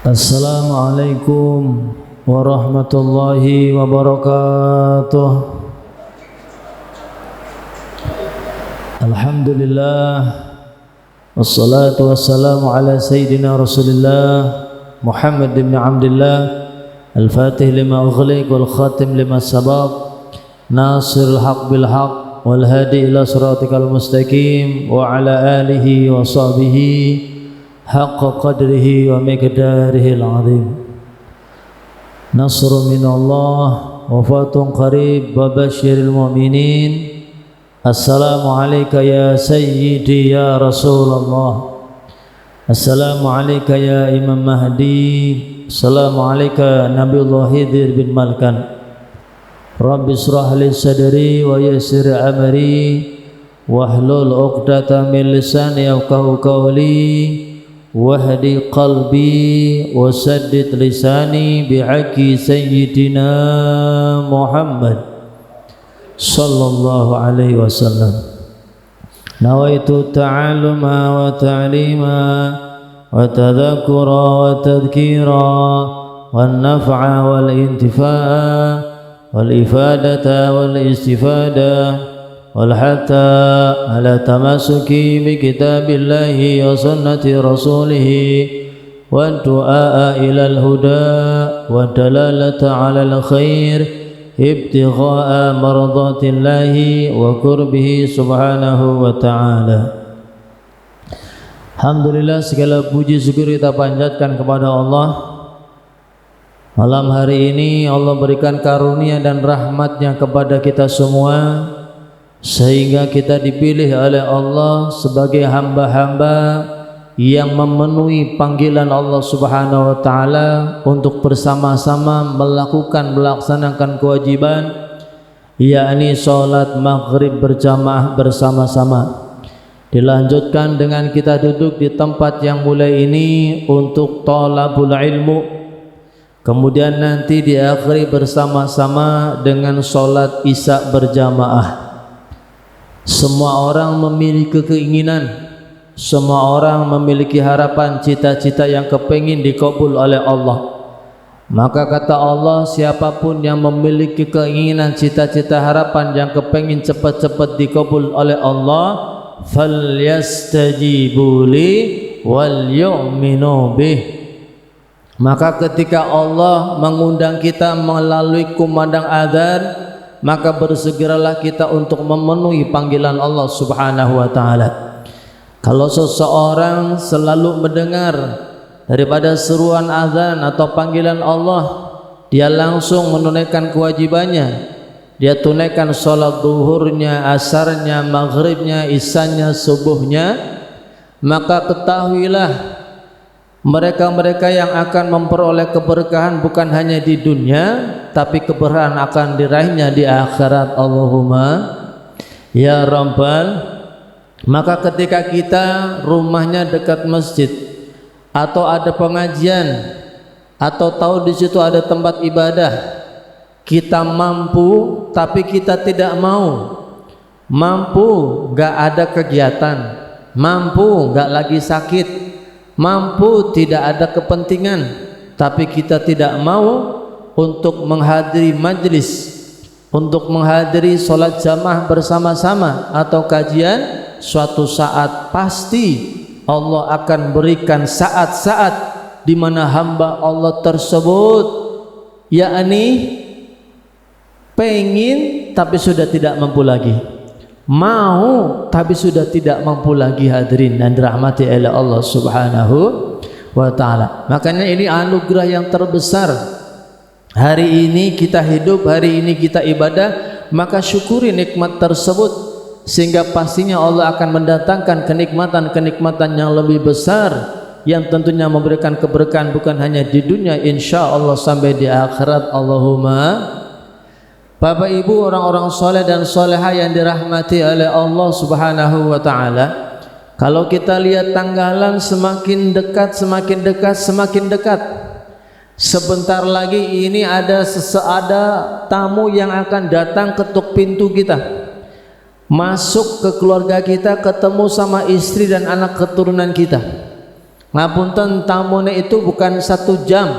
Assalamualaikum warahmatullahi wabarakatuh. Alhamdulillah, wassalatu wassalamu ala sayyidina Rasulillah Muhammad ibn Abdullah al-Fatih lima ughliq wal khatim lima sabaq, nasirul haq bil haq wal hadi ila siratikal mustaqim wa ala alihi wa sahbihi haqqa qadrihi wa miqdarihi al-azim. Nasrun minallah wa fatun qarib wa basyiril mu'minin. Assalamu alayka ya sayyidi ya Rasulullah. Assalamu alayka ya Imam Mahdi. Assalamu alayka Nabiullah Khidir bin Malkan. Rabbi israh li sadri wa yassir amri wahlul 'uqdatam min lisani yafqahu qawli wahdi qalbi wasaddid lisani bihaqqi sayyidina Muhammad sallallahu alaihi wasallam. Nawaitu ta'alluma wa ta'lima wa tadhakkura wa tadhkira wan naf'a wal intifa'a wal ifadata wal istifada والحتى على تمسكي بكتاب الله وسنة رسوله والدعاء إلى الهدى والدلالة على الخير ابتغاء مرضات الله وقربه سبحانه وتعالى. Alhamdulillah, segala puji syukur kita panjatkan kepada Allah. Malam hari ini Allah berikan karunia dan rahmatnya kepada kita semua, sehingga kita dipilih oleh Allah sebagai hamba-hamba yang memenuhi panggilan Allah Subhanahu wa taala untuk bersama-sama melaksanakan kewajiban, yakni salat maghrib berjamaah bersama-sama. Dilanjutkan dengan kita duduk di tempat yang mulai ini untuk thalabul ilmu, kemudian nanti diakhiri bersama-sama dengan salat isya berjamaah. Semua orang memiliki keinginan, semua orang memiliki harapan, cita-cita yang kepingin dikabul oleh Allah. Maka kata Allah, siapapun yang memiliki keinginan, cita-cita, harapan yang kepingin cepat-cepat dikabul oleh Allah, falyastajibu li wal yu'minu bih. Maka ketika Allah mengundang kita melalui kumandang adzan, maka bersegeralah kita untuk memenuhi panggilan Allah Subhanahu wa taala. Kalau seseorang selalu mendengar daripada seruan azan atau panggilan Allah, dia langsung menunaikan kewajibannya. Dia tunaikan salat zuhurnya, asarnya, maghribnya, isyanya, subuhnya, maka ketahuilah mereka-mereka yang akan memperoleh keberkahan bukan hanya di dunia, tapi keberkahan akan diraihnya di akhirat. Allahumma ya Rabbal. Maka ketika kita rumahnya dekat masjid atau ada pengajian atau tahu di situ ada tempat ibadah, kita mampu tapi kita tidak mau, mampu gak ada kegiatan, mampu gak lagi sakit, mampu tidak ada kepentingan, tapi kita tidak mau untuk menghadiri majlis, untuk menghadiri sholat jamaah bersama-sama atau kajian, suatu saat pasti Allah akan berikan saat-saat di mana hamba Allah tersebut yakni pengen tapi sudah tidak mampu lagi, mau tapi sudah tidak mampu lagi, hadirin dan dirahmati oleh Allah Subhanahu wa taala. Makanya ini anugerah yang terbesar. Hari ini kita hidup, hari ini kita ibadah, maka syukuri nikmat tersebut, sehingga pastinya Allah akan mendatangkan kenikmatan-kenikmatan yang lebih besar, yang tentunya memberikan keberkahan bukan hanya di dunia, insya Allah sampai di akhirat. Allahumma. Bapak Ibu, orang-orang soleh dan soleha yang dirahmati oleh Allah Subhanahu wa taala, kalau kita lihat tanggalan semakin dekat, semakin dekat, semakin dekat. Sebentar lagi ini ada tamu yang akan datang ketuk pintu kita, masuk ke keluarga kita, ketemu sama istri dan anak keturunan kita. Ngapunten, tamunya itu bukan 1 jam,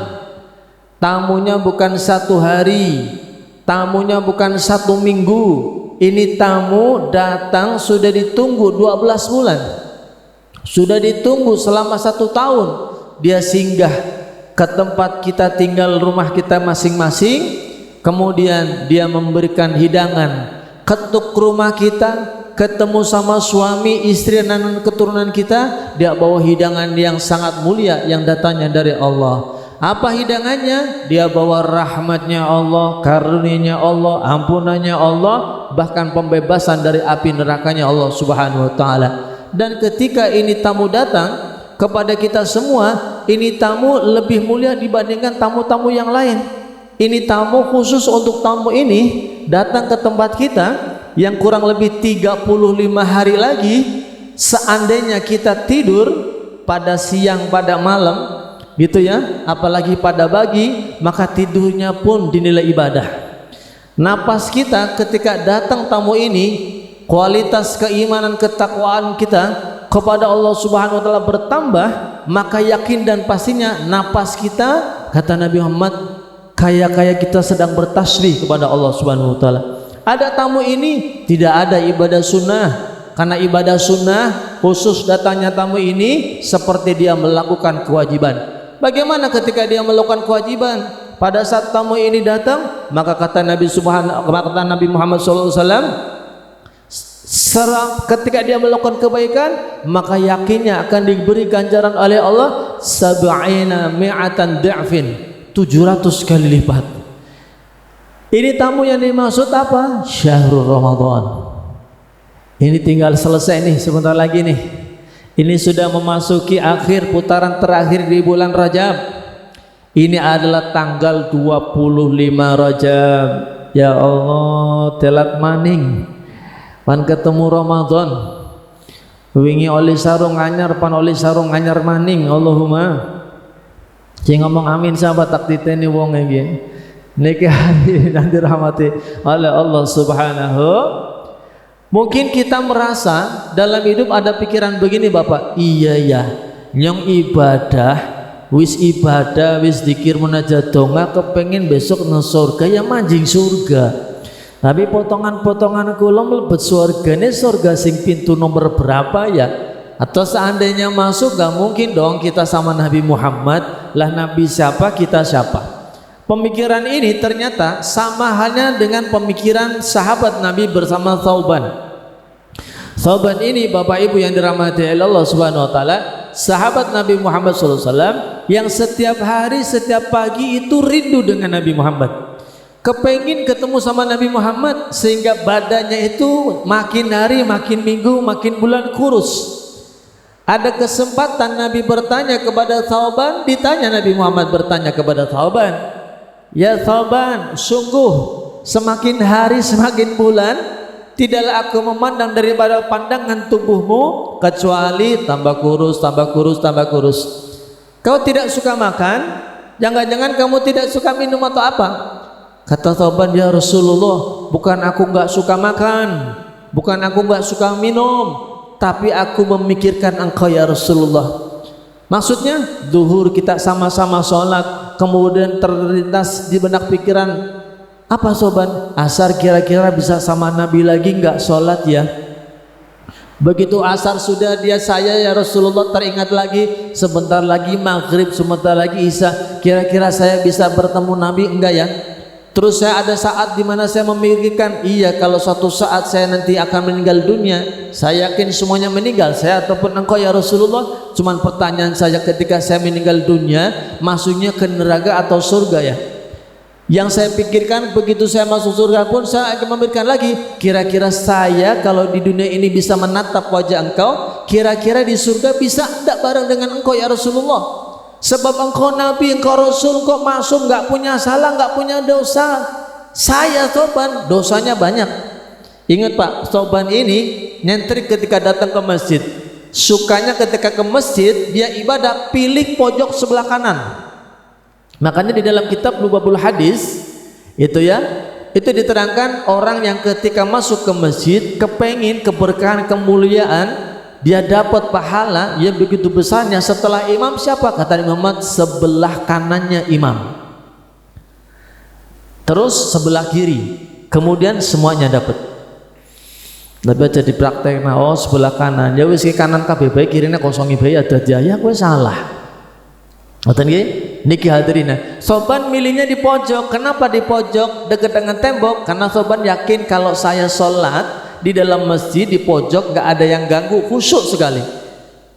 tamunya bukan 1 hari, tamunya bukan 1 minggu. Ini tamu datang sudah ditunggu 12 bulan, sudah ditunggu selama 1 tahun. Dia singgah ke tempat kita tinggal, rumah kita masing-masing, kemudian dia memberikan hidangan, ketuk rumah kita, ketemu sama suami, istri, dan keturunan kita, dia bawa hidangan yang sangat mulia yang datangnya dari Allah. Apa hidangannya? Dia bawa rahmatnya Allah, karunia Allah, ampunannya Allah, bahkan pembebasan dari api nerakanya Allah Subhanahu wa taala. Dan ketika ini tamu datang kepada kita semua, ini tamu lebih mulia dibandingkan tamu-tamu yang lain. Ini tamu khusus untuk tamu ini datang ke tempat kita yang kurang lebih 35 hari lagi. Seandainya kita tidur pada siang, pada malam gitu ya, apalagi pada pagi, maka tidurnya pun dinilai ibadah. Napas kita ketika datang tamu ini, kualitas keimanan ketakwaan kita kepada Allah Subhanahu wa taala bertambah, maka yakin dan pastinya napas kita, kata Nabi Muhammad, kayak kita sedang bertasbih kepada Allah Subhanahu wa taala. Ada tamu ini tidak ada ibadah sunnah, karena ibadah sunnah khusus datangnya tamu ini seperti dia melakukan kewajiban. Bagaimana ketika dia melakukan kewajiban? Pada saat tamu ini datang, maka kata Nabi Muhammad SAW, ketika dia melakukan kebaikan, maka yakinnya akan diberi ganjaran oleh Allah 70 dha'fin, 700 kali lipat. Ini tamu yang dimaksud apa? Syahrul Ramadan. Ini tinggal selesai nih, sebentar lagi nih. Ini sudah memasuki akhir putaran terakhir di bulan Rajab. Ini adalah tanggal 25 Rajab. Ya Allah, telat maning pan ketemu Ramadan. Wingi oli sarung anyar, pan oli sarung anyar maning. Allahumma. Cing ngomong amin sahabat tak diteni wong iki. Niki hari nanti rahmati oleh Allah Subhanahu. Mungkin kita merasa dalam hidup ada pikiran begini Bapak, iya ya, nyong ibadah, wis dikir munajat donga, kepengen besok nang surga ya manjing surga. Tapi potongan-potongan kula mlebet surgane, surga sing pintu nomor berapa ya? Atau seandainya masuk, gak mungkin dong kita sama Nabi Muhammad. Lah Nabi siapa, kita siapa? Pemikiran ini ternyata sama halnya dengan pemikiran sahabat Nabi bersama Thauban. Thauban ini Bapak Ibu yang dirahmati Allah Subhanahu wa taala, sahabat Nabi Muhammad SAW yang setiap hari, setiap pagi itu rindu dengan Nabi Muhammad, kepengin ketemu sama Nabi Muhammad, sehingga badannya itu makin hari, makin minggu, makin bulan kurus. Ada kesempatan Nabi bertanya kepada Thauban, ditanya Nabi Muhammad bertanya kepada Thauban, ya Thauban, sungguh semakin hari semakin bulan tidaklah aku memandang daripada pandangan tubuhmu kecuali tambah kurus, tambah kurus, tambah kurus. Kau tidak suka makan? Jangan-jangan kamu tidak suka minum atau apa? Kata Thauban, ya Rasulullah, bukan aku nggak suka makan, bukan aku nggak suka minum, tapi aku memikirkan engkau ya Rasulullah. Maksudnya duhur kita sama-sama sholat, kemudian terlintas di benak pikiran, apa Soban? Asar kira-kira bisa sama Nabi lagi nggak sholat ya? Begitu asar sudah dia, saya ya Rasulullah, teringat lagi sebentar lagi maghrib, sebentar lagi isya, kira-kira saya bisa bertemu Nabi enggak ya? Terus saya ada saat dimana saya memikirkan, iya kalau suatu saat saya nanti akan meninggal dunia, saya yakin semuanya meninggal, saya ataupun engkau ya Rasulullah. Cuman pertanyaan saya, ketika saya meninggal dunia, masuknya ke neraka atau surga ya? Yang saya pikirkan begitu saya masuk surga pun saya akan memikirkan lagi, kira-kira saya kalau di dunia ini bisa menatap wajah engkau, kira-kira di surga bisa tidak bareng dengan engkau ya Rasulullah? Sebab engkau Nabi, engkau Rasul, engkau maksum, gak punya salah, gak punya dosa. Saya Thauban dosanya banyak. Ingat Pak, Thauban ini nyentrik ketika datang ke masjid. Sukanya ketika ke masjid dia ibadah pilih pojok sebelah kanan. Makanya di dalam kitab Lubabul Hadis itu ya, itu diterangkan orang yang ketika masuk ke masjid kepengin keberkahan, kemuliaan, dia dapat pahala yang begitu besarnya. Setelah imam siapa? Kata Imam Ahmad, sebelah kanannya imam, terus sebelah kiri, kemudian semuanya dapat. Tapi jadi praktek, nah oh sebelah kanan, ya wis kanan kabeh bae, kirine kosongi bae ada dia, ya kowe salah. Ngoten nggih? Niki hadirin. Soban milihnya di pojok. Kenapa di pojok dekat dengan tembok? Karena soban yakin kalau saya sholat di dalam masjid di pojok nggak ada yang ganggu, khusyuk sekali.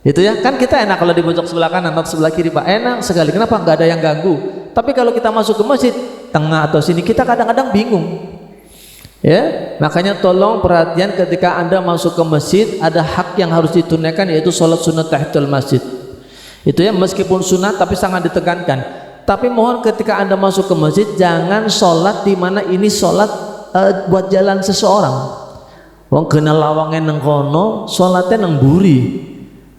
Itu ya, kan kita enak kalau di pojok sebelah kanan atau sebelah kiri, Pak, enak sekali. Kenapa? Nggak ada yang ganggu. Tapi kalau kita masuk ke masjid tengah atau sini, kita kadang-kadang bingung. Ya, makanya tolong perhatian ketika Anda masuk ke masjid, ada hak yang harus ditunaikan, yaitu sholat sunat tahiyatul masjid. Itu ya, meskipun sunat tapi sangat ditekankan. Tapi mohon ketika Anda masuk ke masjid, jangan sholat di mana ini sholat buat jalan seseorang. Wong kena lawange nang kono, sholatnya nang buri.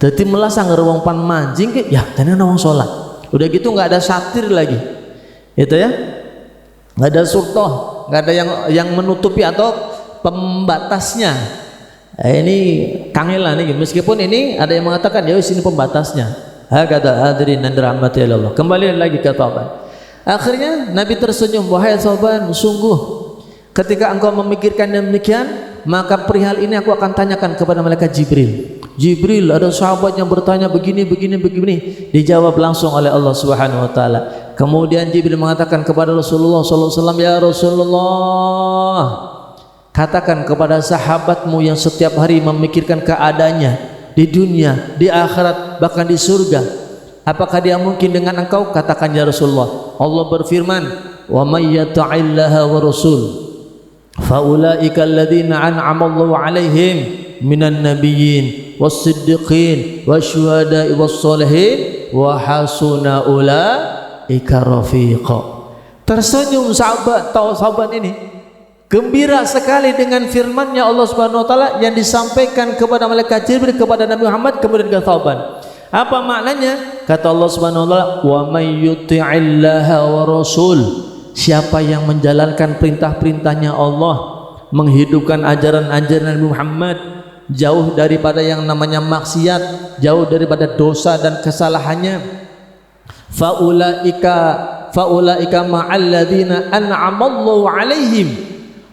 Jadi melasa ngerwong pan mancing ke, ya tadi wong sholat. Udah gitu nggak ada satir lagi. Itu ya, nggak ada surtoh, nggak ada yang menutupi atau pembatasnya. Ini kangelan nih, meskipun ini ada yang mengatakan ya sini pembatasnya. Hakata hadirin dan dirahmati Allah. Kembali lagi ke Thawban. Akhirnya Nabi tersenyum, wahai Thawban, sungguh ketika engkau memikirkan demikian, maka perihal ini aku akan tanyakan kepada malaikat Jibril. Jibril, ada sahabat yang bertanya begini. Dijawab langsung oleh Allah Subhanahu wa taala. Kemudian Jibril mengatakan kepada Rasulullah sallallahu alaihi wasallam, ya Rasulullah, katakan kepada sahabatmu yang setiap hari memikirkan keadaannya di dunia, di akhirat, bahkan di surga, apakah dia mungkin dengan engkau? Katakan ya Rasulullah. Allah berfirman, wa may yata'illaha wa rasul fa ulaika alladziina an'ama Allahu 'alaihim minan nabiyyin was-siddiqin wasyuhada'i was-shalihin wa hasuna ulaika rafiqa. Tersenyum sahabat ini, gembira sekali dengan firman-Nya Allah Subhanahu wa taala yang disampaikan kepada malaikat Jibril kepada Nabi Muhammad, kemudian ke Thawban. Apa maknanya? Kata Allah Subhanahu wa taala, wa may yuti'illaha wa rasul, siapa yang menjalankan perintah-perintahnya Allah, menghidupkan ajaran-ajaran Nabi Muhammad, jauh daripada yang namanya maksiat, jauh daripada dosa dan kesalahannya, faulaika ma'alladzina an'amallahu 'alaihim,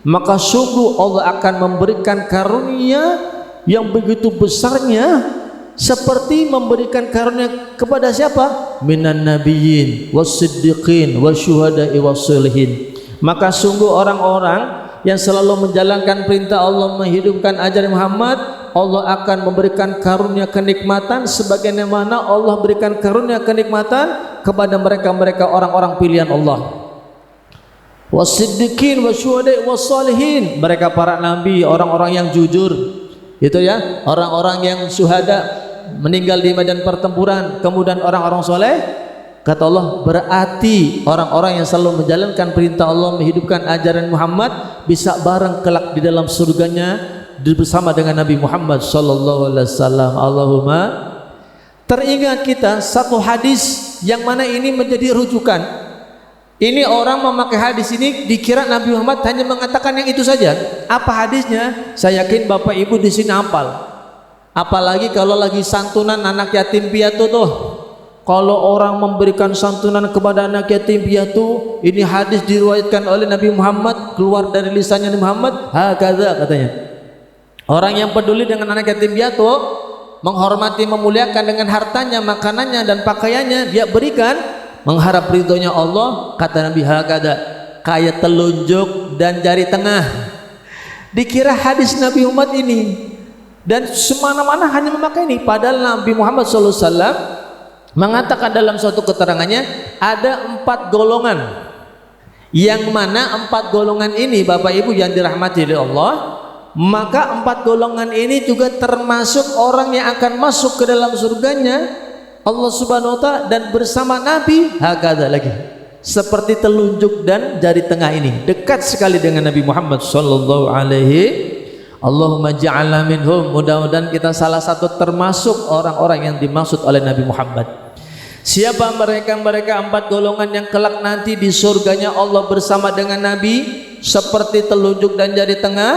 maka sungguh Allah akan memberikan karunia yang begitu besarnya, seperti memberikan karunia kepada siapa? Minan nabiyyin was-siddiqin wasyuhada'i was-shalihin. Maka sungguh orang-orang yang selalu menjalankan perintah Allah, menghidupkan ajaran Muhammad, Allah akan memberikan karunia kenikmatan sebagaimana Allah berikan karunia kenikmatan kepada mereka orang-orang pilihan Allah. Was-siddiqin wasyuhada'i was-shalihin, mereka para nabi, orang-orang yang jujur. Itu ya, orang-orang yang syuhada, meninggal di medan pertempuran, kemudian orang-orang soleh. Kata Allah, berarti orang-orang yang selalu menjalankan perintah Allah, menghidupkan ajaran Muhammad, bisa bareng kelak di dalam surganya bersama dengan Nabi Muhammad sallallahu alaihi wasallam. Allahumma. Teringat kita satu hadis yang mana ini menjadi rujukan. Ini orang memakai hadis ini dikira Nabi Muhammad hanya mengatakan yang itu saja. Apa hadisnya? Saya yakin Bapak Ibu di sini hafal. Apalagi kalau lagi santunan anak yatim piatu tuh. Kalau orang memberikan santunan kepada anak yatim piatu, ini hadis diriwayatkan oleh Nabi Muhammad, keluar dari lisannya Nabi Muhammad, hakadha katanya. Orang yang peduli dengan anak yatim piatu, menghormati, memuliakan dengan hartanya, makanannya dan pakaiannya, dia berikan mengharap ridhonya Allah. Kata Nabi, hakadha, kayak telunjuk dan jari tengah. Dikira hadis Nabi Muhammad ini, dan semana-mana hanya memakai ini. Padahal Nabi Muhammad SAW mengatakan dalam suatu keterangannya, ada 4 golongan, yang mana 4 golongan ini Bapak Ibu yang dirahmati oleh Allah, maka 4 golongan ini juga termasuk orang yang akan masuk ke dalam surganya Allah Subhanahu wa taala, dan bersama Nabi hakadha lagi, seperti telunjuk dan jari tengah ini, dekat sekali dengan Nabi Muhammad sallallahu alaihi. Allahumma ja'alna minhum. Mudah-mudahan kita salah satu termasuk orang-orang yang dimaksud oleh Nabi Muhammad. Siapa mereka? Mereka 4 golongan yang kelak nanti di surganya Allah bersama dengan Nabi, seperti telunjuk dan jari tengah.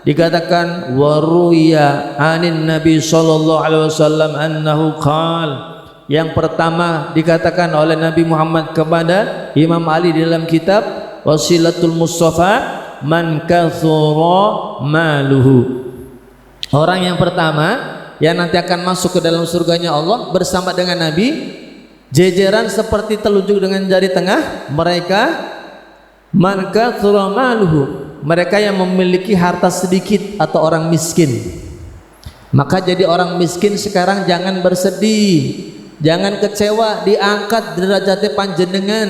dikatakan waruya anin Nabi sallallahu alaihi wasallam annahu qala. Yang pertama dikatakan oleh Nabi Muhammad kepada Imam Ali di dalam kitab Wasilatul Mustafa, man kathura maluhu. Orang yang pertama yang nanti akan masuk ke dalam surganya Allah bersama dengan Nabi, jejeran seperti telunjuk dengan jari tengah mereka, man kathura maluhu, mereka yang memiliki harta sedikit atau orang miskin. Maka jadi orang miskin sekarang jangan bersedih, jangan kecewa, diangkat derajatnya panjenengan.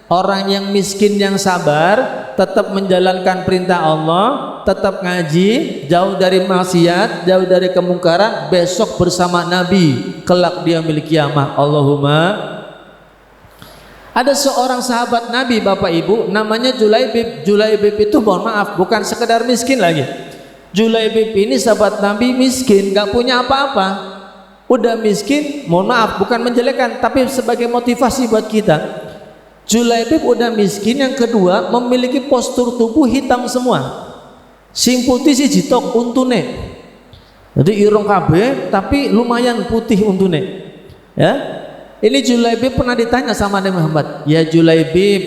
Orang yang miskin yang sabar, tetap menjalankan perintah Allah, tetap ngaji, jauh dari maksiat, jauh dari kemungkaran, besok bersama Nabi kelak dia milik kiamah. Allahumma. Ada seorang sahabat Nabi Bapak Ibu namanya Julaibib. Julaibib itu mohon maaf bukan sekedar miskin lagi. Julaibib ini sahabat Nabi miskin, gak punya apa-apa. Udah miskin, mohon maaf bukan menjelekkan tapi sebagai motivasi buat kita. Julaibib udah miskin, yang kedua memiliki postur tubuh hitam semua, sing putih si jitok untune, jadi irung KB tapi lumayan putih untune ya. Ini Julaibib pernah ditanya sama Nabi Muhammad, ya Julaibib,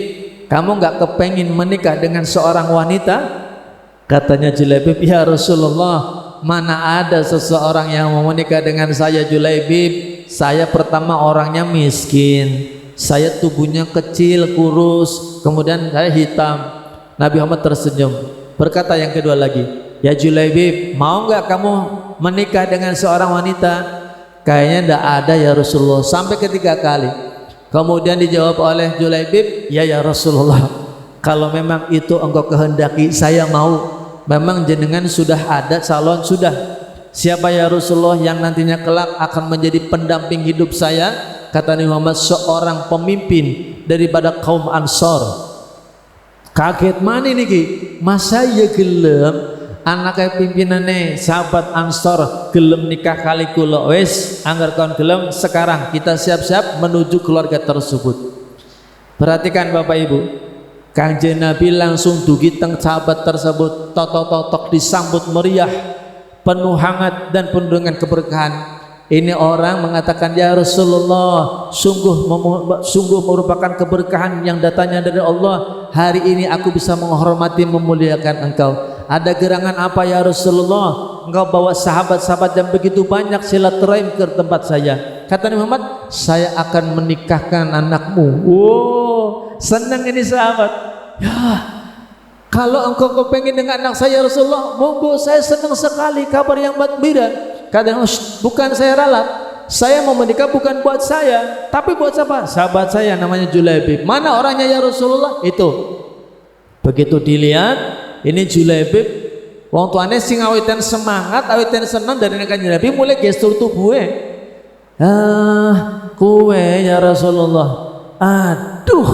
kamu nggak kepengin menikah dengan seorang wanita? Katanya Julaibib, ya Rasulullah, mana ada seseorang yang mau menikah dengan saya Julaibib. Saya pertama orangnya miskin, saya tubuhnya kecil, kurus, kemudian saya hitam. Nabi Muhammad tersenyum, berkata yang kedua lagi, ya Julaibib, mau nggak kamu menikah dengan seorang wanita? Kayaknya tidak ada ya Rasulullah. Sampai ketiga kali, kemudian dijawab oleh Julaibib, ya Rasulullah, kalau memang itu engkau kehendaki, saya mau. Memang jenengan sudah ada calon, sudah. Siapa ya Rasulullah yang nantinya kelak akan menjadi pendamping hidup saya? Kata Nabi Muhammad, seorang pemimpin daripada kaum Ansor. Kaget mana niki? Masa ya gelem anaknya pimpinannya sahabat Ansor gelem nikah kali kula. Wes anggar kawan gelem, sekarang kita siap-siap menuju keluarga tersebut. Perhatikan Bapak Ibu, Kanjeng Nabi langsung dugi teng sahabat tersebut, totok-totok disambut meriah, penuh hangat dan penuh dengan keberkahan. Ini orang mengatakan, ya Rasulullah, sungguh merupakan keberkahan yang datangnya dari Allah. Hari ini aku bisa menghormati, memuliakan engkau. Ada gerangan apa ya Rasulullah? Engkau bawa sahabat-sahabat yang begitu banyak silaturahim ke tempat saya. Kata Nabi Muhammad, saya akan menikahkan anakmu. Wow, senang ini sahabat. Ya, kalau engkau kepengen dengan anak saya Rasulullah, monggo, saya senang sekali, kabar yang gembira. Kadang bukan saya ralat, saya mau menikah bukan buat saya, tapi buat siapa? Sahabat saya namanya Julaibib. Mana orangnya ya Rasulullah? Itu. Begitu dilihat, ini Julaibib, wong tuane sing awitan semangat, awitan senang dari Kanjeng Nabi, mulai gestur tubuhnya. Kue ya Rasulullah. Aduh.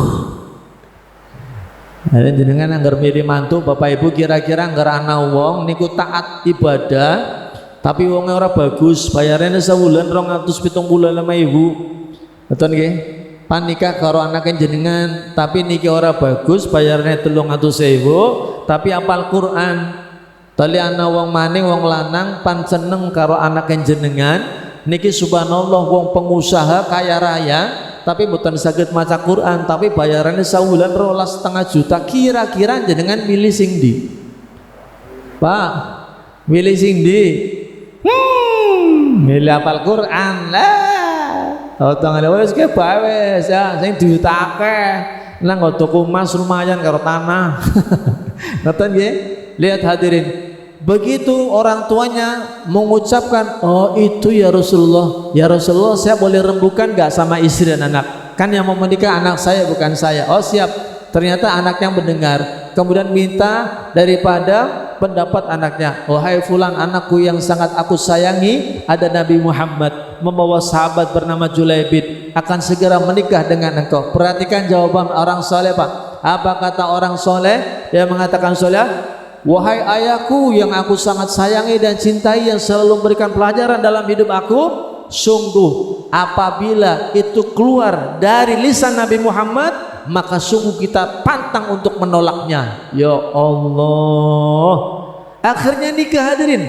Ada jenengan anggar mirip mantu Bapak Ibu, kira-kira anggar ana wong niku taat ibadah, tapi wongnya ora bagus, bayarannya sebulan 275.000. Betul nggih? Pan nikah karo anaknya jenengan, tapi niki ora bagus, bayarannya 300.000, tapi apal Quran. Tali ana wong maning wong lanang pan seneng karo anaknya jenengan, niki subhanallah wong pengusaha kaya raya, tapi bukan saged maca Quran, tapi bayarannya sebulan 2,5 juta. Kira-kira jenengan milih sing ndi? Pak, milih sing ndi? Milih apal Quran lah. Otongane wis ke bae wis ya sing diutake. Nang tuku emas lumayan karo tanah. Ngoten nggih? Lihat hadirin. Begitu orang tuanya mengucapkan, "Oh, itu ya Rasulullah. Ya Rasulullah, saya boleh rembukan enggak sama istri dan anak? Kan yang mau menikah anak saya bukan saya." Oh, siap. Ternyata anaknya mendengar, kemudian minta daripada pendapat anaknya. Wahai fulan, anakku yang sangat aku sayangi, ada Nabi Muhammad membawa sahabat bernama Julaibib, akan segera menikah dengan engkau. Perhatikan jawaban orang soleh, Pak. Apa kata orang soleh? Dia mengatakan soleh, wahai ayahku yang aku sangat sayangi dan cintai, yang selalu memberikan pelajaran dalam hidup aku, sungguh apabila itu keluar dari lisan Nabi Muhammad, maka sungguh kita pantang untuk menolaknya. Ya Allah, Akhirnya nikah, hadirin.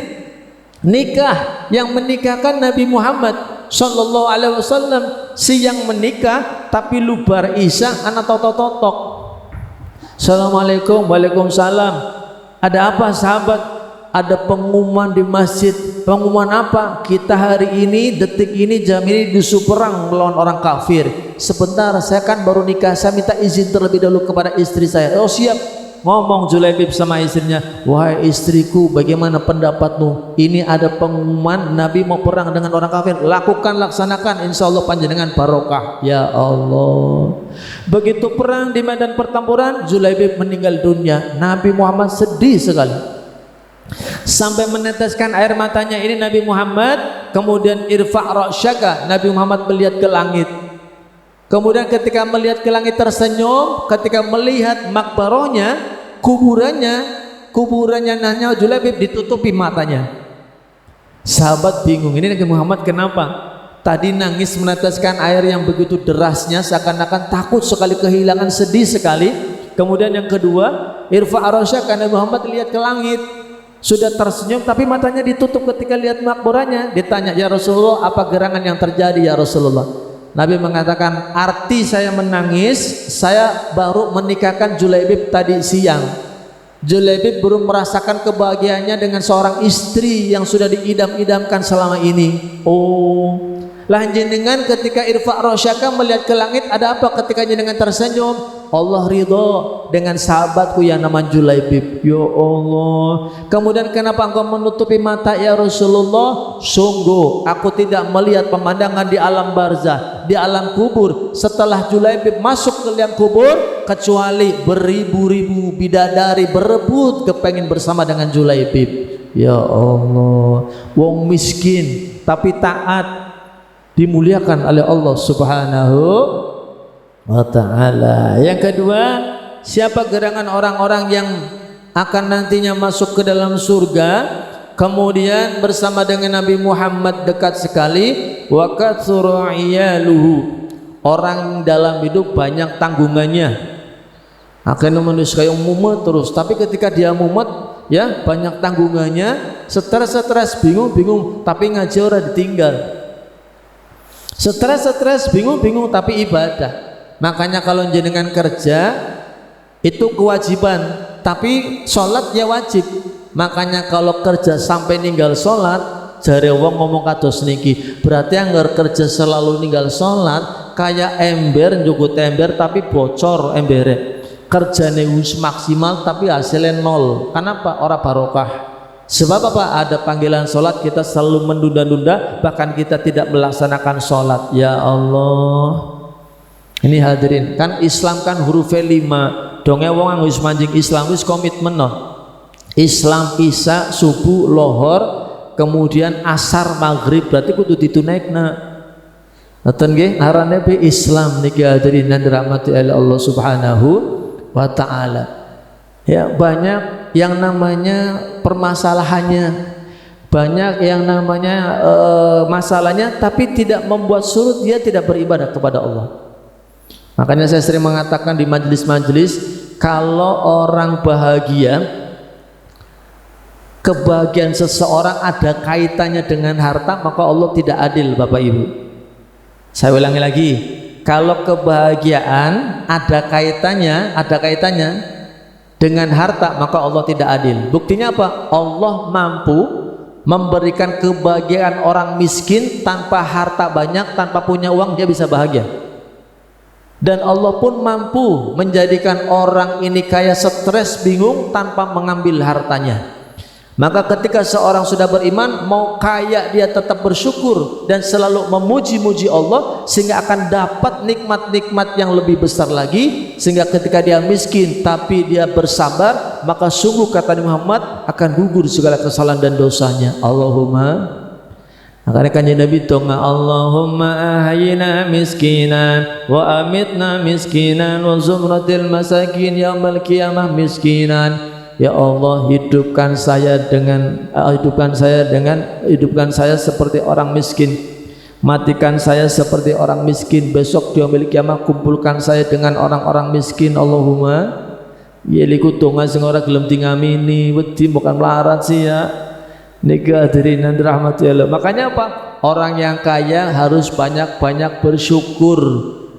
Nikah, yang menikahkan Nabi Muhammad sallallahu alaihi wasallam. Si yang menikah tapi lubar isya anak totok-totok. Assalamualaikum, waalaikumsalam. Ada apa sahabat? Ada pengumuman di masjid. Pengumuman apa? Kita hari ini, detik ini, jam ini disuruh perang melawan orang kafir. Sebentar, saya kan baru nikah, saya minta izin terlebih dahulu kepada istri saya. Oh siap. Ngomong Julaibib sama istrinya, wahai istriku, bagaimana pendapatmu? Ini ada pengumuman Nabi mau perang dengan orang kafir. Lakukan, laksanakan, insya Allah panjenengan barokah. Ya Allah. Begitu perang di medan pertempuran, Julaibib meninggal dunia. Nabi Muhammad sedih sekali, sampai meneteskan air matanya. Ini Nabi Muhammad. Kemudian irfa' ra'syaka, Nabi Muhammad melihat ke langit. Kemudian ketika melihat ke langit tersenyum. Ketika melihat makbarohnya, kuburannya Nahnya Julaibib, ditutupi matanya. Sahabat bingung, ini Nabi Muhammad kenapa? Tadi nangis meneteskan air yang begitu derasnya, seakan-akan takut sekali, kehilangan, sedih sekali. Kemudian yang kedua, irfa' ra'syaka, Nabi Muhammad lihat ke langit, sudah tersenyum tapi matanya ditutup ketika lihat makbarohnya. Ditanya, ya Rasulullah, apa gerangan yang terjadi ya Rasulullah? Nabi mengatakan, arti saya menangis, saya baru menikahkan Julaibib tadi siang. Julaibib belum merasakan kebahagiaannya dengan seorang istri yang sudah diidam-idamkan selama ini. Oh, lah jenengan ketika irfa' ra'syaka melihat ke langit, ada apa ketika jenengan tersenyum? Allah ridho dengan sahabatku yang nama Julaibib. Ya Allah. Kemudian kenapa engkau menutupi mata ya Rasulullah? Sungguh aku tidak melihat pemandangan di alam barzah, di alam kubur setelah Julaibib masuk ke liang kubur, kecuali beribu-ribu bidadari berebut kepengen bersama dengan Julaibib. Ya Allah. Wong miskin tapi taat dimuliakan oleh Allah Subhanahu wa ta'ala. Yang kedua, siapa gerangan orang-orang yang akan nantinya masuk ke dalam surga, kemudian bersama dengan Nabi Muhammad dekat sekali. Wa katsuru iyaluhu, orang dalam hidup banyak tanggungannya, akhirnya manusia yang mumet terus. Tapi ketika dia mumet, ya banyak tanggungannya, stres, bingung, tapi ngaji ora ditinggal. Stres, bingung, tapi ibadah. Makanya kalau jenengan kerja itu kewajiban, tapi sholat ya wajib. Makanya kalau kerja sampai ninggal sholat, jare wong ngomong kados niki, berarti anggar kerja selalu ninggal sholat kayak ember njugut ember tapi bocor embere. Kerjane wis maksimal tapi hasilnya nol. Kenapa? Ora barokah. Sebab apa? Ada panggilan sholat kita selalu menunda-nunda, bahkan kita tidak melaksanakan sholat. Ya Allah. Ini hadirin, kan Islam kan hurufnya 5. Donge wong yang wis manjing Islam wis komitmen no. Islam isya, subuh, lohor, kemudian asar, maghrib, berarti kudu ditunaikna. Ngoten nggih, arane be Islam niki hadirin yang dirahmati oleh Allah Subhanahu wa taala. Ya, banyak yang namanya permasalahannya, banyak yang namanya masalahnya, tapi tidak membuat surut dia tidak beribadah kepada Allah. Makanya saya sering mengatakan di majelis-majelis, kalau orang bahagia, kebahagiaan seseorang ada kaitannya dengan harta, maka Allah tidak adil, Bapak Ibu. Saya ulangi lagi, kalau kebahagiaan ada kaitannya dengan harta, maka Allah tidak adil. Buktinya apa? Allah mampu memberikan kebahagiaan orang miskin tanpa harta banyak, tanpa punya uang dia bisa bahagia. Dan Allah pun mampu menjadikan orang ini kaya, stres, bingung tanpa mengambil hartanya. Maka ketika seorang sudah beriman, mau kaya dia tetap bersyukur dan selalu memuji-muji Allah, sehingga akan dapat nikmat-nikmat yang lebih besar lagi. Sehingga ketika dia miskin tapi dia bersabar, maka sungguh kata Muhammad akan gugur segala kesalahan dan dosanya. Allahumma, makanya kanjeng Nabi tonga, Allahumma ahyina miskinan wa amitna miskinan wa zumratil masakin yaumal qiyamah miskinan. Ya Allah, hidupkan saya seperti orang miskin, matikan saya seperti orang miskin, besok di yaumil qiyamah kumpulkan saya dengan orang-orang miskin. Allahumma, Ya liku donga sing ora gelem dingamini, wedi bukan melarat sih ya. Niki hadirin dan rahmati Allah. Makanya apa? Orang yang kaya harus banyak-banyak bersyukur.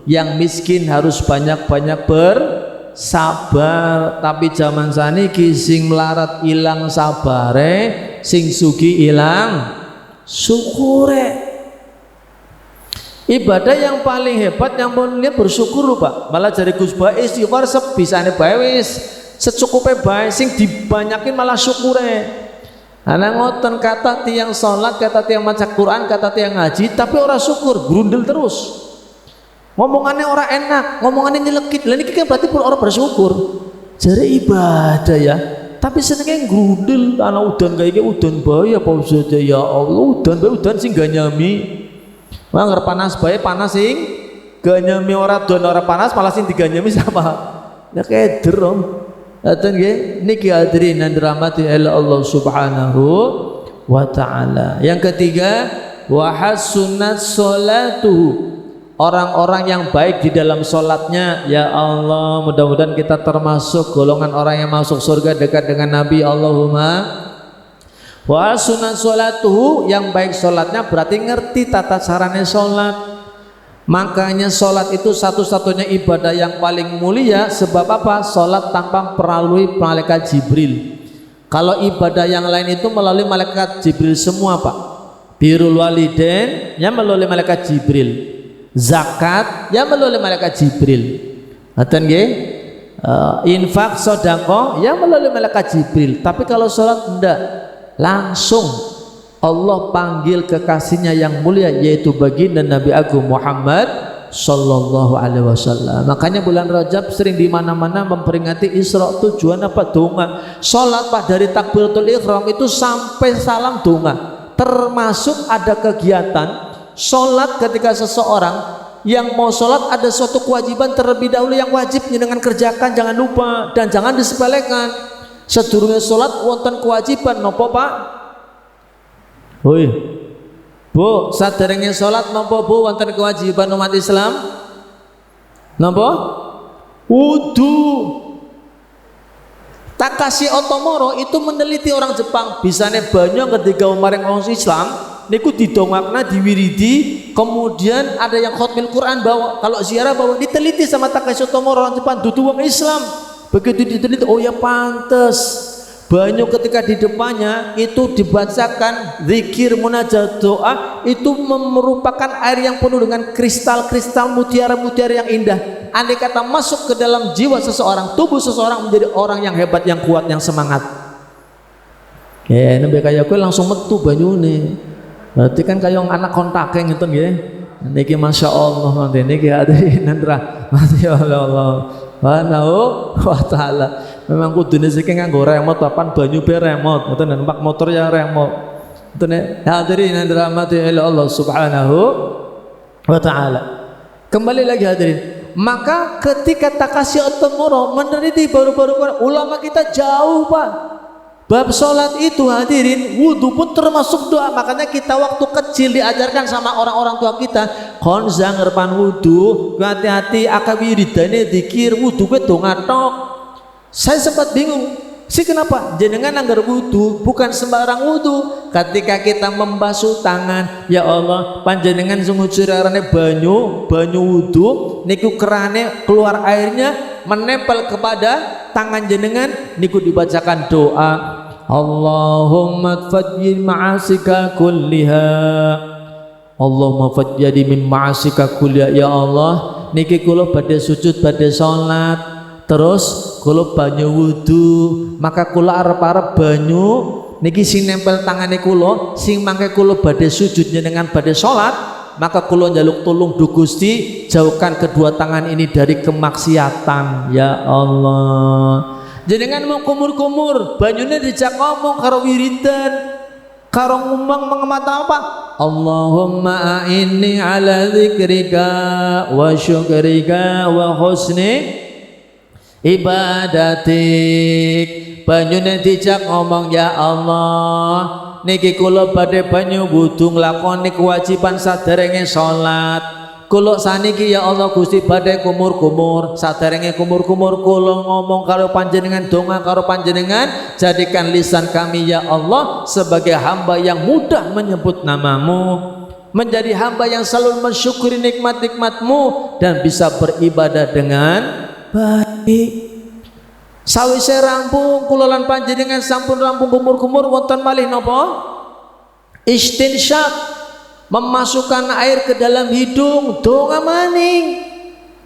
Yang miskin harus banyak-banyak bersabar. Tapi zaman saniki sing melarat ilang sabare, sing sugih ilang syukure. Ibadah yang paling hebat yang mulia bersyukur lho Pak. Malah jari Gus Bae istighfar sebisane bae wis secukupe bae, sing dibanyakin malah syukure. Ana ngoten kata tiang salat, kata tiang maca Quran, kata tiang ngaji tapi ora syukur, grundel terus. Ngomongannya ora enak, ngomongannya nyelekit. Lah niki kan berarti pun ora bersyukur. Jari ibadah ya. Tapi senenge grundel, ana udan kaya iki udan bae apa saja ya Allah, udan sing ganyami. Wah nggak panas baik panas sing ganyami ora don ora panas malah sing diganyami sama ya keder om. Aten nggih niki hadirin dan dirahmati Allah Subhanahu wa taala. Yang ketiga wa hasunat sholatuhu, orang-orang yang baik di dalam sholatnya. Ya Allah, mudah-mudahan kita termasuk golongan orang yang masuk surga dekat dengan Nabi. Allahumma. Wa sunat sholatuhu, yang baik sholatnya berarti ngerti tata caranya sholat. Makanya sholat itu satu-satunya ibadah yang paling mulia. Sebab apa? Sholat tanpa melalui malaikat Jibril. Kalau ibadah yang lain itu melalui malaikat Jibril semua Pak. Birrul walidain ya melalui malaikat Jibril, zakat ya melalui malaikat Jibril. Ngaten nggih? Infak sedekah ya melalui malaikat Jibril. Tapi kalau sholat enggak, langsung Allah panggil kekasihnya yang mulia yaitu baginda Nabi Agung Muhammad sallallahu alaihi wasallam. Makanya bulan Rajab sering di mana-mana memperingati Isra. Tujuan apa? Donga. Salat Pak dari takbiratul ihram itu sampai salam donga. Termasuk ada kegiatan salat ketika seseorang yang mau salat ada suatu kewajiban terlebih dahulu yang wajibnya dengan kerjakan, jangan lupa dan jangan disepelekan. Sedurunge salat wonten kewajiban napa Pak? Hoi. Bu, saderenge salat napa Bu wonten kewajiban umat Islam? Napa? Wudu. Takashi Otomoro itu meneliti orang Jepang, bisane banyu ketika maring orang Islam niku didongakna diwiridi, kemudian ada yang khotmil Quran bawa, kalau ziarah bawa, diteliti sama Takashi Otomoro orang Jepang, dudu wong Islam. Begitu diteliti, oh ya pantes banyu ketika di depannya itu dibacakan zikir munajat doa, itu merupakan air yang penuh dengan kristal-kristal mutiara-mutiara yang indah. Andai kata masuk ke dalam jiwa seseorang, tubuh seseorang menjadi orang yang hebat, yang kuat, yang semangat. Ya nabi kaya kowe langsung metu banyune. Berarti kan kaya anak kontake ngeten nggih. Niki masyaallah niki hadirin masya Allah wa ta'ala. Memang kudune siki nganggo remote papan banyu be remote, ngoten numpak motor ya remote. Ngoten hadirin yang dirahmati Allah Subhanahu wa ta'ala. Kembali lagi hadirin. Maka ketika Takashi Otomoro meneliti baru-baru ulama kita jauh Pak. Bab sholat itu hadirin, wudhu pun termasuk doa. Makanya kita waktu kecil diajarkan sama orang-orang tua kita, kon zangerpan wudhu, hati-hati akawiridane dikir wudhu ke donga tok. Saya sempat bingung, sih kenapa? Jenengan anggar wudhu bukan sembarang wudhu. Ketika kita membasuh tangan, ya Allah, panjenengan sungguh curarane banyu wudhu, niku kerane keluar airnya menempel kepada tangan jenengan, niku dibacakan doa. Allahumma tfajjil ma'asika kulliha, Allahumma fajjadi min ma'asika kulliha. Ya Allah, niki kula badhe sujud badhe salat, terus kula banyu wudu, maka kula arep-arep banyu niki sing nempel tangane kula, sing mangke kula badhe sujud jenengan badhe salat, maka kula njaluk tulung Du Gusti jauhkan kedua tangan ini dari kemaksiatan. Ya Allah, jenengan mau kumur-kumur banyune dijak ngomong karo wiridan, karo ngomong mengemat apa? Allahumma a'inni ala dzikrika wa syukrika wa husni ibadatik. Banyune dijak ngomong, ya Allah, niki kula badhe banyu wudu nglakoni kewajiban saderenge salat, Kula saniki ya Allah Gusti badhe kumur-kumur, saderenge kumur-kumur kula ngomong karo panjenengan, donga karo panjenengan, jadikan lisan kami ya Allah sebagai hamba yang mudah menyebut namamu, menjadi hamba yang selalu mensyukuri nikmat-nikmatmu dan bisa beribadah dengan baik. Sawise rampung kula lan panjenengan sampun rampung kumur-kumur wonten malih napa? Istinsyak, memasukkan air ke dalam hidung, donga maning.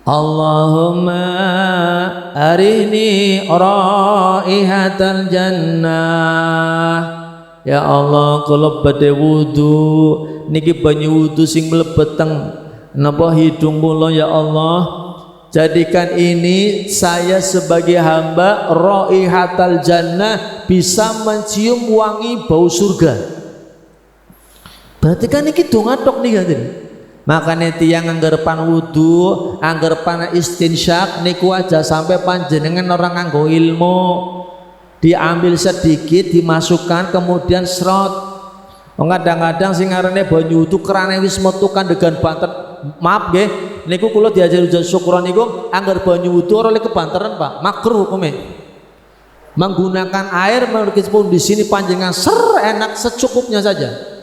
Allahumma arini raihatal jannah. Ya Allah, kula badhe wudu niki banyu wudu sing mlebet teng napa hidung kula ya Allah. Jadikan ini saya sebagai hamba raihatal jannah, bisa mencium wangi bau surga. Berarti kan ini donga tok nih hadirin. Makanya tiang anggarepan wudu, anggarepan istinsyak niku aja sampai panjenengan orang nganggo ilmu, diambil sedikit dimasukkan kemudian serot. Kadang-kadang sing ngarane banyu wudu kerane wis metu kandegan banter. Maaf nggih, niku kula diajari ujian syukuran niku anggar banyu wudu ora oleh kebanteran Pak, makruh hukume. Menggunakan air meskipun di sini panjenengan enak secukupnya saja.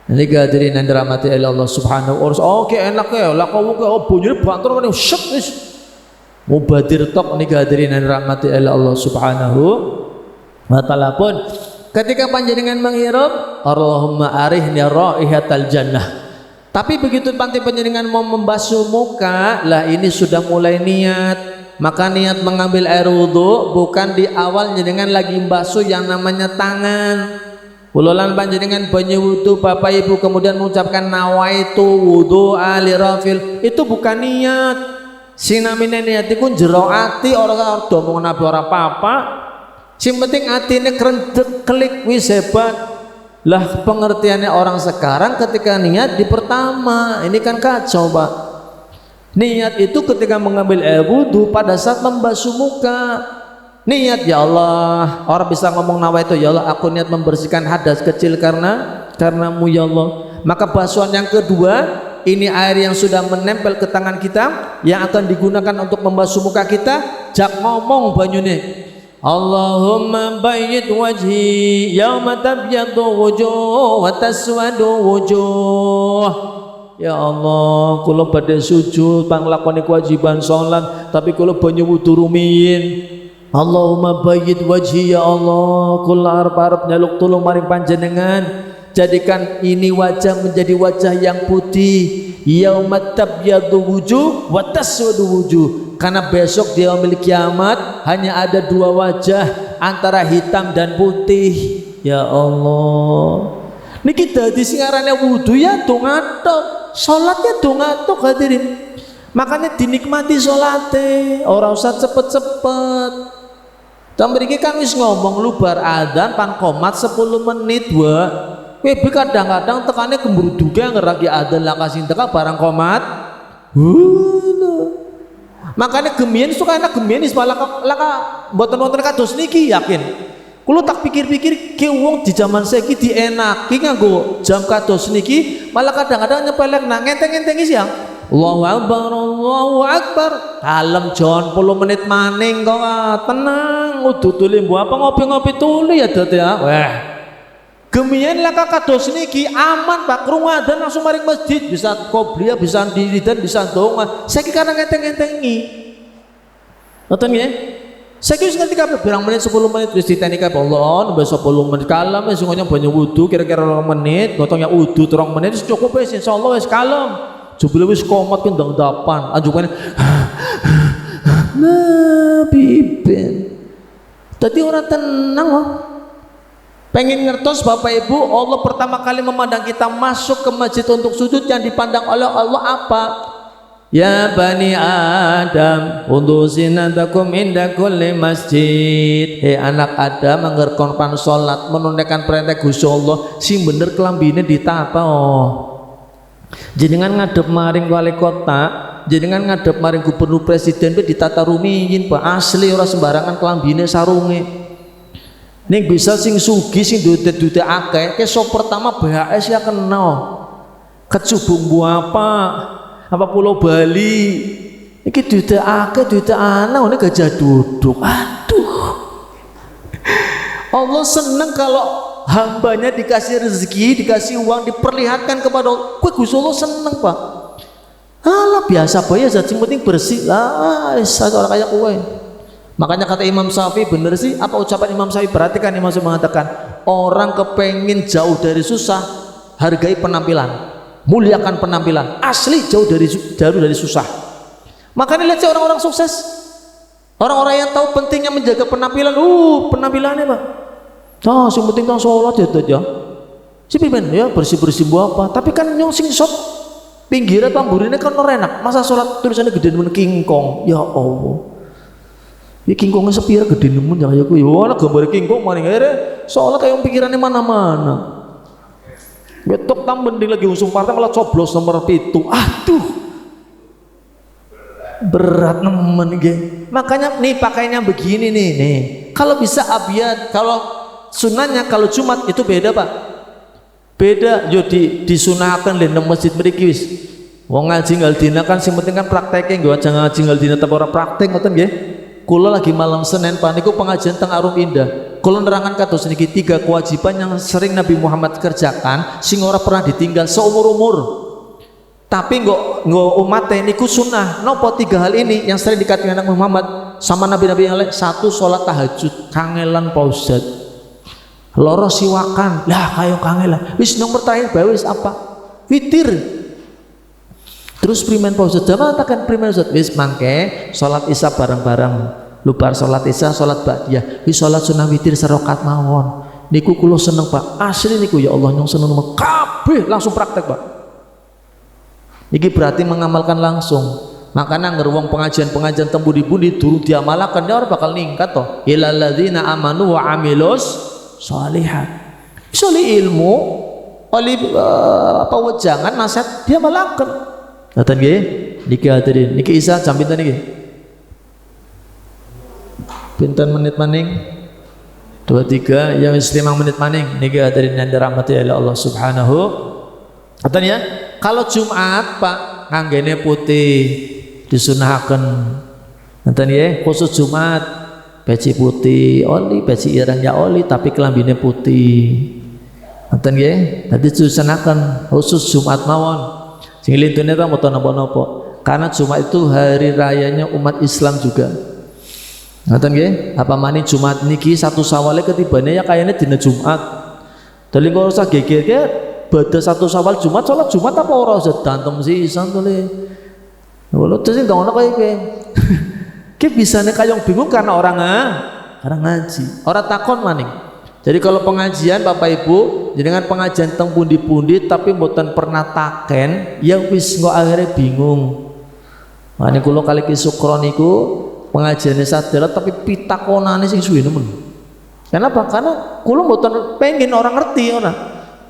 Ini hadirin yang dirahmati oleh Allah Subhanahu wa taala. Oke enak ya, lah kau bunyi banter kan syek wis. Mubadir tok niki hadirin yang dirahmati oleh Allah Subhanahu wa taala pun ketika panjenengan menghirup Allahumma arihni raihatal jannah. Tapi begitu panjenengan mau membasuh muka, lah ini sudah mulai niat. Maka niat mengambil air wudu bukan di awal jenengan lagi membasuh yang namanya tangan. Kulolan panjenengan banyu wudu Bapak Ibu kemudian mengucapkan nawaitu wudu ali rafil, itu bukan niat. Sing namine niat iku jero ati, ora domong nabi ora apa-apa. Sing penting atine krentek klik wis hebat. Lah pengertiannya orang sekarang ketika niat di pertama, ini kan kacau Pak. Niat itu ketika mengambil air wudu pada saat membasuh muka. Niat ya Allah, orang bisa ngomong nawaitu ya Allah aku niat membersihkan hadas kecil karenamu ya Allah. Maka basuhan yang kedua, ini air yang sudah menempel ke tangan kita yang akan digunakan untuk membasuh muka kita, jak ngomong banyune Allahumma bayyid wajhi yauma tabyadu wujuh wa taswadu wujuh. Ya Allah, kula badhe sujud panglakoni kewajiban salat tapi kula banyu wudu rumiyin. Allahumma bayyid wajhi ya Allah, kula arep-arep nyaluk tulung maring panjenengan, jadikan ini wajah menjadi wajah yang putih. Yauma tabyadu wujuh wa taswadu wujuh, karena besok di yaumil kiamat hanya ada dua wajah antara hitam dan putih. Ya Allah, niki dadi sing arane wudu ya donga tok, salatnya donga tok hadirin. Makanya dinikmati salate, ora usah cepet-cepet. Dan mriki kan wis ngomong lu bar adzan pan qomat 10 menit wa. Kowe kadang-kadang tekane gembruduke ngeragi adzan lah kasih teka barang qomat. Makanya gemien suka enak gemien wis malah mboten wonten kados niki yakin. Kulo tak pikir-pikir ki wong di zaman saiki dienaki nganggo jam kados niki malah kadang-kadang nyepelek nang ngenteng-ngenteng is ya. Allahu Akbar, Allahu Akbar. Kalem John 10 menit maning kok tenang. Udu tuli mbuh apa ngopi-ngopi tuli ya dadi ya. Wah. Gemian lah kados niki aman Pak, krungu adzan langsung maring masjid, bisa qobliyah, bisa diridan, bisa donga. Saiki karena ngenteng-ngentengi. Ngoten nggih? Saiki wis ngerti kabeh berang menit 10 menit wis diteni kabeh Allah, nambah 10 menit kalem wis ngono banyu wudu kira-kira 2 menit, gotongnya wudu 3 menit wis cukup wis insyaallah wis kalem. Jebule wis komat ki ndang dapan, anjupane nah pipen. Dadi ora tenang loh. Pengen ngertos Bapak Ibu, Allah pertama kali memandang kita masuk ke masjid untuk sujud, yang dipandang oleh Allah apa? Ya Bani Adam undu zinatakum inda kulli masjid. Hei anak Adam, angger konpan salat menunaikan perintah Gusti Allah sing bener kelambine ditata. Jenengan ngadep maring wali kota, jenengan ngadep maring gubernur presiden pe ditata rumiyin Pak, asli ora sembarangan kelambine sarunge. Ning bisa sing sugih sing duit-duit akeh, keso pertama BHS ya kenal. Kecubung bu apa? Apa Pulau Bali. Iki duite akeh, duite ana ngene gajah duduk. Aduh. Allah seneng kalau hambanya dikasih rezeki, dikasih uang, diperlihatkan kepada Allah. Kowe Gusti Allah seneng, Pak. Alah biasa bae ya, yang penting bersih. Lah, satu orang kayak kowe. Makanya kata Imam Syafi'i, bener sih apa ucapan Imam Syafi'i? Perhatikan, Imam Syafi'i mengatakan orang kepengin jauh dari susah, hargai penampilan, muliakan penampilan, asli jauh dari susah. Makanya lihat sih orang-orang sukses, orang-orang yang tahu pentingnya menjaga penampilan, penampilannya Pak, yang penting kan sholat ya si pimen ya bersih-bersih buah apa, tapi kan yang sing shop pinggirnya tamburinnya kan enak, masa sholat tulisannya gede nemen kingkong, ya Allah. Ya kingkongnya sepira gede nemen ya kayak gue. Wah, gambar kingkong maning akhirnya soalnya kayak pikirannya mana-mana. Betok tam mending lagi usung partai malah coblos nomor 7. Aduh. Berat nemen ge. Makanya nih pakainya begini nih. Kalau bisa abiyat, kalau sunahnya kalau Jumat itu beda, Pak. Beda yo disunahkan di masjid mriki wis. Wong ngaji ngaldina kan sing penting kan prakteknya nggih aja ngaji ngaldina tapi ora praktek ngoten nggih. Kula lagi malam Senin paniku pengajian teng Arum Indah. Kula nerangan kados niki 3 kewajiban yang sering Nabi Muhammad kerjakan sing ora pernah ditinggal seumur-umur. Tapi nggo umatnya niku sunnah. Napa 3 hal ini yang sering dikatakan Nabi Muhammad sama nabi-nabi yang lain? 1 salat tahajud, kangelan Pak Ustaz. Loro siwakan. Lah kayo kangelan. Wis nomor terakhir bae wis apa? Witir. Terus primen Pak Ustaz, jangan katakan primen Ustaz, wis mangke sholat isya bareng-bareng, lupa sholat isya, sholat ba'diyah, wis sholat sunah witir serokat mawon. Niku kulo seneng Pak, asli niku ya Allah nyong seneng kabeh langsung praktek Pak. Niki berarti mengamalkan langsung. Makanya ngeruang pengajian tembudi-budi durung diamalkan dia orang bakal ningkat toh. Ilal ladzina amanu wa amilus sholihat. Soli ilmu, oleh wejangan nasihat dia malakan. Nonton nggih, niki hadirin, niki Isa jam pinten niki? Pinten menit maning? 23, yang 5 menit maning. Niki hadirin yang dirahmati oleh Allah Subhanahu. Nonton ya. Kalau Jumat Pak nganggene putih disunahkan. Nonton ya, khusus Jumat peci putih, oli peci ireng ya oli tapi kelambine putih. Nonton ya, tadi disunahkan khusus Jumat mawon. Sing lintune ta moto napa-napa. Karena Jumat itu hari rayanya umat Islam juga. Ngoten nggih? Apa maning Jumat niki 1 Syawal ketibane ya kayaknya dina Jumat. Dali kok usah geger badhe 1 Syawal Jumat salat Jumat apa ora usah dantem sisan to le. Lho terus ngono kaya iki. Ki bisane kayong bingung karena orang ngaji. Ora takon maning. Jadi kalau pengajian Bapak Ibu dengan pengajian teng pundi-pundi tapi mboten pernah taken ya wis engko akhirnya bingung. Mane kula kali ki Sukron niku pengajiane sadera tapi pitakonane sing suwe nemen. Kenapa? Karena kula mboten pengen orang ngerti ora.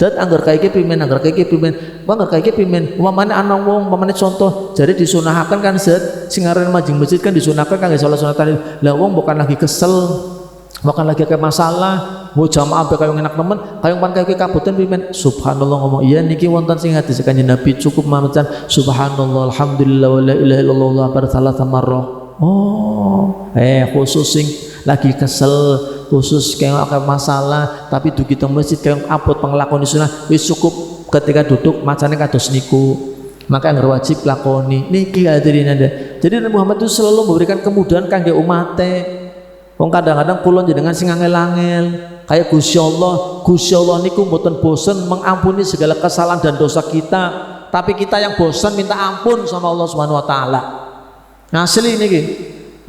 Dat anggar kae iki pimen, anggar kae iki pimen. Anggar kae iki pimen. Umpamane ana wong umpamane contoh jadi disunahaken kan zat sing aran majeng masjid kan disunahkan kangge salat sunatan. Lah wong bukan lagi kesel, bukan lagi kayak masalah. Mau jamaah be kaya enak temen, kaya pan kaya kabutan pimen. Subhanallah ngomong iya niki wonten sing hadis Kanjeng Nabi cukup manutan subhanallah alhamdulillah wa la ilaha illallah wa barsalata marrah. Oh, khusus sing lagi kesel, khusus kayak masalah, tapi dugi teng masjid kayak abot penglakoni sunah wis cukup ketika duduk macane kados niku. Maka yang wajib lakoni niki hadirin Anda. Jadi Nabi Muhammad itu selalu memberikan kemudahan kangge umate. Wong kadang-kadang kula jenengan sing angel-angel kayak Gusti Allah niku mboten bosen mengampuni segala kesalahan dan dosa kita, tapi kita yang bosan minta ampun sama Allah Subhanahu wa taala. Asli niki.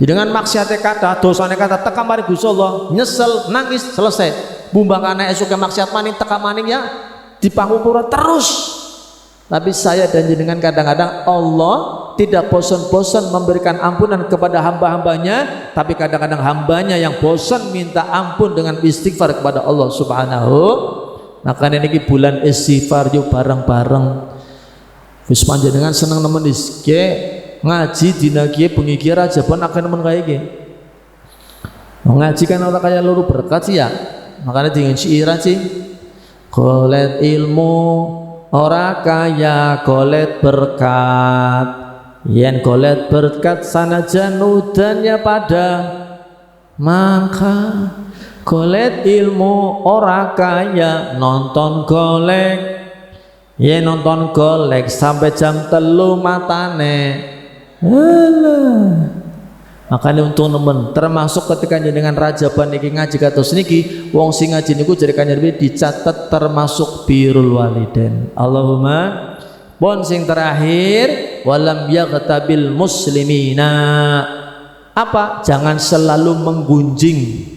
Jenengan maksiate kata, dosane kata teka mari Gusti Allah, nyesel, nangis, selesai. Bumbangane esuk maksiat maning teka maning ya dipangupura terus. Tapi saya dan jenengan kadang-kadang Allah tidak bosan-bosan memberikan ampunan kepada hamba-hambanya, tapi kadang-kadang hambanya yang bosan minta ampun dengan istighfar kepada Allah Subhanahu. Makanya ini bulan istighfar yuk bareng-bareng. Wis panjenengan seneng nemen iki ngaji dina kiye bengi ki aja ben akeh nemen kaya iki. Ngaji kan ora kaya loro berkat sih ya. Makanya dengan syiran sih. Golek ilmu ora kaya golet berkat. Yen golet berkat sanajan udannya pada mangka, golet ilmu ora kaya nonton golek. Yen nonton golek sampai jam 3 matane. Alah. Makanya untung nemen, termasuk ketika dengan rajaban niki ngaji kados niki, wong sing ngaji niku jare kanjeng Nabi dicatat termasuk birrul walidain. Allahumma. Bon sing terakhir, walam yaghtabil muslimina. Apa? Jangan selalu menggunjing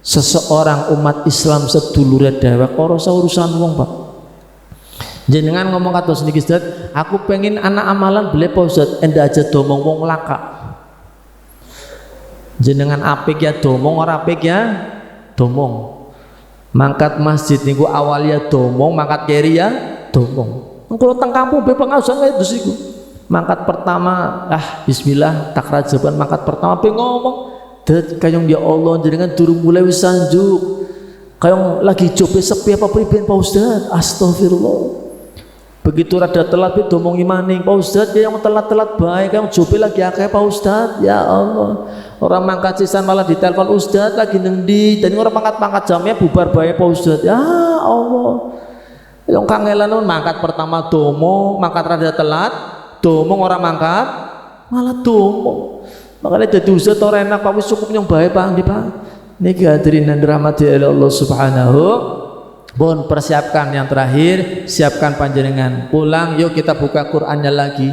seseorang umat Islam sedulure dewek, ora usah urusan wong, Pak. Jenengan ngomong kados niki, Ustaz, aku pengen anak amalan beli Pak Ustaz, endah aja domong wong laka. Jenengan apik ya domong, ora apik ya domong. Mangkat masjid niku awalnya domong, mangkat kiri ya domong. Kalau teng kampung be pengajian kae dus iku. Mangkat pertama bismillah tak rajaban mangkat pertama pe ngomong det kayong ya Allah jenengan durung mulai wis sanjuk. Kayong lagi coba sepi apa priben Pak Ustaz? Astagfirullah. Begitu rada telat pe domongi maning Pak Ustaz, yang telat-telat baik kayong coba lagi akeh Pak Ustaz. Ya Allah. Orang mangkat sisan malah ditelepon Ustaz lagi ngendi, dan orang mangkat jamnya bubar bae Pak Ustaz. Ya Allah. Yang kangelan mangkat pertama domo, mangkat rada telat, domo orang mangkat malah domo. Makanya jadi Ustaz ora enak Pak, wis cukup yang bae Pak di Pak. Niki hadirin dan dirahmati Allah Subhanahu. Bon, persiapkan yang terakhir, siapkan panjenengan. Pulang yuk kita buka Qur'annya lagi.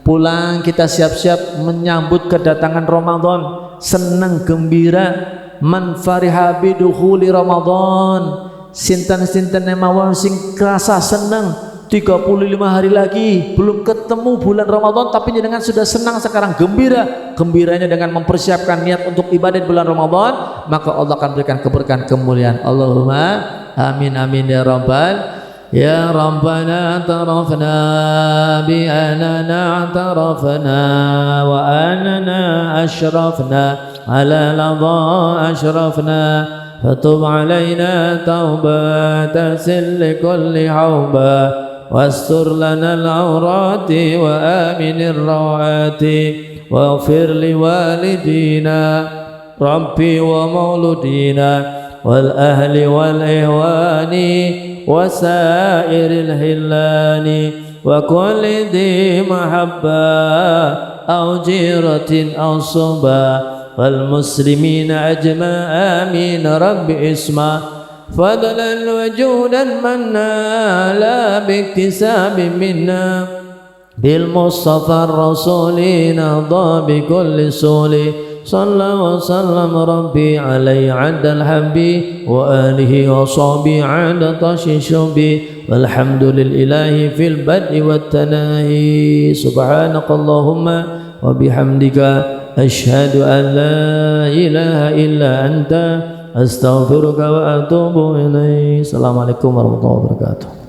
Pulang kita siap-siap menyambut kedatangan Ramadan. Senang gembira, man fariha bidukhuli Ramadan. Sinten-sinten mawon sing kerasa senang 35 hari lagi belum ketemu bulan Ramadan, tapi jenengan sudah senang sekarang, gembira. Gembiranya dengan mempersiapkan niat untuk ibadah bulan Ramadan, maka Allah akan berikan keberkahan kemuliaan. Allahumma amin amin ya rabbal. Ya Rabbana tarafna bi anana tarafna wa anana ashrafna ala ladha ashrafna fatub alaina taubatan li kulli hauba wastur lana al-awrati wa aminir rawati waghfir li walidina rabbi wa mauludina wal ahli wal ihwani وسائر الهلان وكل ذي محبة أو جيرة أو صبا والمسلمين أجمع آمين رب اسمع فضلا وجودا منا لا باكتساب منا بالمصطفى الرسول نهضى بكل سول صلى وسلم ربي عليه عند الحب وآله وصحبه عند طش الشب والحمد لله في البدء والتناهي سبحانك اللهم وبحمدك أشهد أن لا إله إلا أنت أستغفرك وأتوب إليك. السلام عليكم ورحمة الله وبركاته.